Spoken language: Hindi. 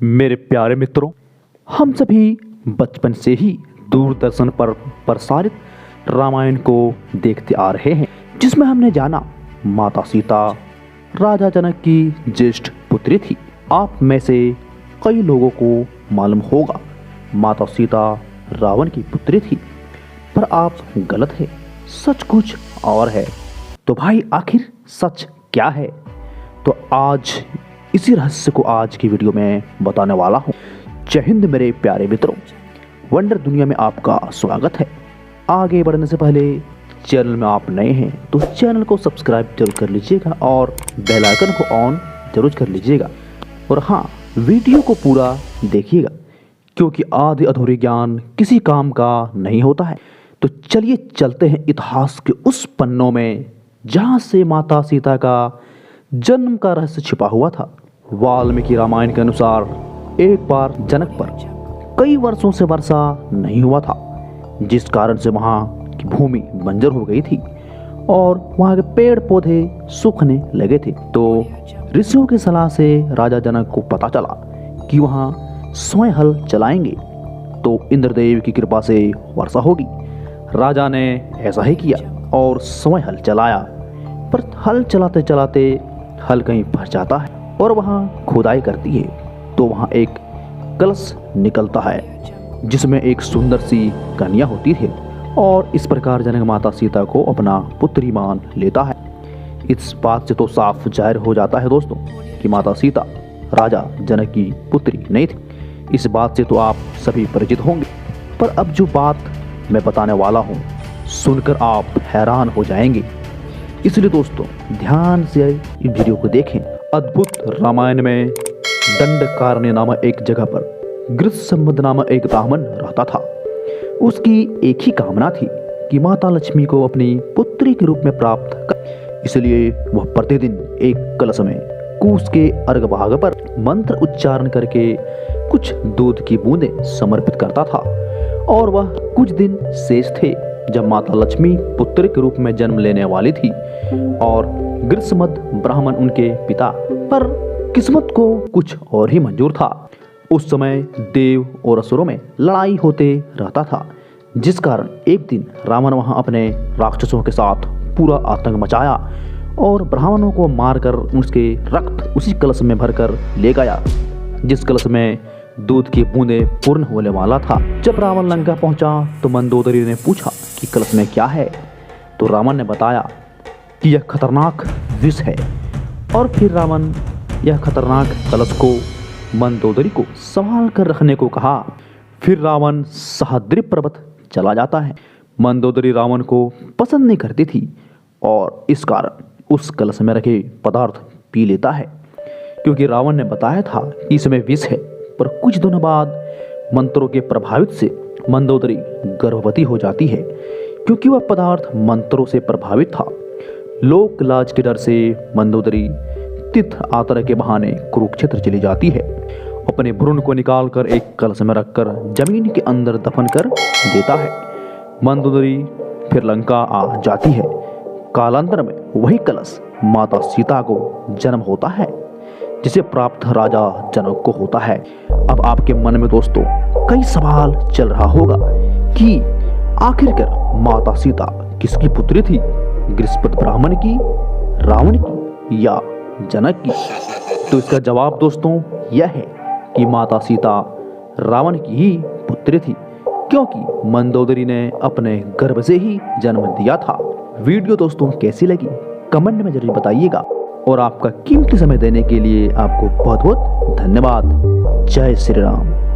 मेरे प्यारे मित्रों, हम सभी बचपन से ही दूरदर्शन पर प्रसारित रामायण को देखते आ रहे हैं, जिसमें हमने जाना माता सीता राजा जनक की ज्येष्ठ पुत्री थी। आप में से कई लोगों को मालूम होगा माता सीता रावण की पुत्री थी, पर आप गलत है, सच कुछ और है। तो भाई आखिर सच क्या है? तो आज इसी रहस्य को आज की वीडियो में बताने वाला हूँ। जय हिंद मेरे प्यारे मित्रों, वंडर दुनिया में आपका स्वागत है। आगे बढ़ने से पहले चैनल में आप नए हैं तो चैनल को सब्सक्राइब जरूर कर लीजिएगा और बेल आइकन को ऑन जरूर कर लीजिएगा। और हाँ, वीडियो को पूरा देखिएगा, क्योंकि आधे अधूरे ज्ञान किसी काम का नहीं होता है। तो चलिए चलते हैं इतिहास के उस पन्नों में जहाँ से माता सीता का जन्म का रहस्य छिपा हुआ था। वाल्मीकि रामायण के अनुसार एक बार जनक पर कई वर्षों से वर्षा नहीं हुआ था, जिस कारण से वहाँ की भूमि बंजर हो गई थी और वहाँ के पेड़ पौधे सूखने लगे थे। तो ऋषियों की सलाह से राजा जनक को पता चला कि वहाँ स्वयं हल चलाएंगे तो इंद्रदेव की कृपा से वर्षा होगी। राजा ने ऐसा ही किया और स्वयं हल चलाया, पर हल चलाते चलाते हल कहीं फंस जाता है और वहाँ खुदाई करती है तो वहाँ एक कलश निकलता है जिसमें एक सुंदर सी कन्या होती है, और इस प्रकार जनक माता सीता को अपना पुत्री मान लेता है। इस बात से तो साफ जाहिर हो जाता है दोस्तों कि माता सीता राजा जनक की पुत्री नहीं थी। इस बात से तो आप सभी परिचित होंगे, पर अब जो बात मैं बताने वाला हूँ सुनकर आप हैरान हो जाएंगे। इसलिए दोस्तों ध्यान से इस वीडियो को देखें। अद्भुत रामायण में दंडकारण्य नामक एक जगह पर गृत्समद नामक एक ब्राह्मण रहता था। उसकी एक ही कामना थी कि माता लक्ष्मी को अपनी पुत्री के रूप में प्राप्त कर, इसलिए वह प्रतिदिन एक कलश में कूस के अर्घ भाग पर मंत्र उच्चारण करके कुछ दूध की बूंदें समर्पित करता था। और वह कुछ दिन शेष थे जब माता लक्ष्मी पुत्र के रूप में जन्म लेने वाली थी और गृत्समद ब्राह्मण उनके पिता। पर किस्मत को कुछ और ही मंजूर था। उस समय देव और असुरों में लड़ाई होते रहता था, जिस कारण एक दिन रावण वहां अपने राक्षसों के साथ पूरा आतंक मचाया और ब्राह्मणों को मारकर उसके रक्त उसी कलश में भरकर ले गया, जिस कलश में दूध की बूंदें पूर्ण होने वाला था। जब रावण लंका पहुंचा तो मंदोदरी ने पूछा कि कलश में क्या है, तो रावण ने बताया कि यह खतरनाक विष है। और फिर रावण यह खतरनाक कलश को मंदोदरी को संभाल कर रखने को कहा। फिर रावण सह्याद्री पर्वत चला जाता है। मंदोदरी रावण को पसंद नहीं करती थी और इस कारण उस कलश में रखे पदार्थ पी लेता है, क्योंकि रावण ने बताया था कि इसमें विष है। पर कुछ दिनों बाद मंत्रों के प्रभावित से मंदोदरी गर्भवती हो जाती है, क्योंकि वह पदार्थ मंत्रों से प्रभावित था। लोक लाज के डर से मंदोदरी तीर्थ यात्रा के बहाने कुरुक्षेत्र चली जाती है। अपने भ्रूण को निकालकर एक कलश में रखकर जमीन के अंदर दफन कर देता है। मंदोदरी फिर लंका आ जाती है। कालांतर में वही कलश माता सीता को जन्म होता है, जिसे प्राप्त राजा जनक को होता है। अब आपके मन में दोस्तों कई सवाल चल रहा होगा कि आखिरकार माता सीता किसकी पुत्री थी, गृहस्पति ब्राह्मण की, रावण की या जनक की? तो इसका जवाब दोस्तों यह है कि माता सीता रावण की ही पुत्री थी, क्योंकि मंदोदरी ने अपने गर्भ से ही जन्म दिया था। वीडियो दोस्तों कैसी लगी कमेंट में जरूर बताइएगा, और आपका कीमती समय देने के लिए आपको बहुत बहुत धन्यवाद। जय श्री राम।